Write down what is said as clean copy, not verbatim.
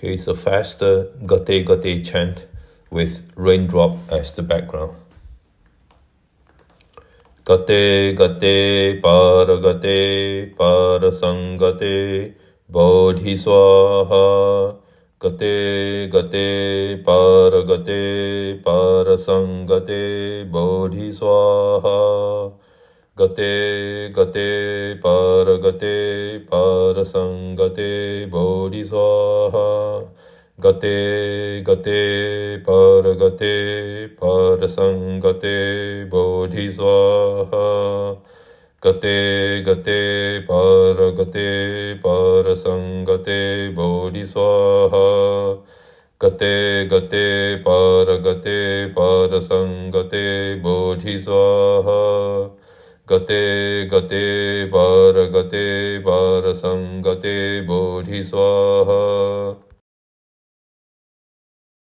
Here's a faster Gate Gate chant with raindrop as the background. Gate Gate Para Sangate Bodhi Swaha. Gate Gate Para Sangate Bodhi Swaha. Gate Gate Para Sangate Bodhi Swaha. Gate Gate Para Sangate Bodhi Swaha. Gate Gate Para Sangate Bodhi Swaha. Gate Gate Para Sangate Bodhi Swaha. Gate Gate Para Sangate Bodhi Swaha.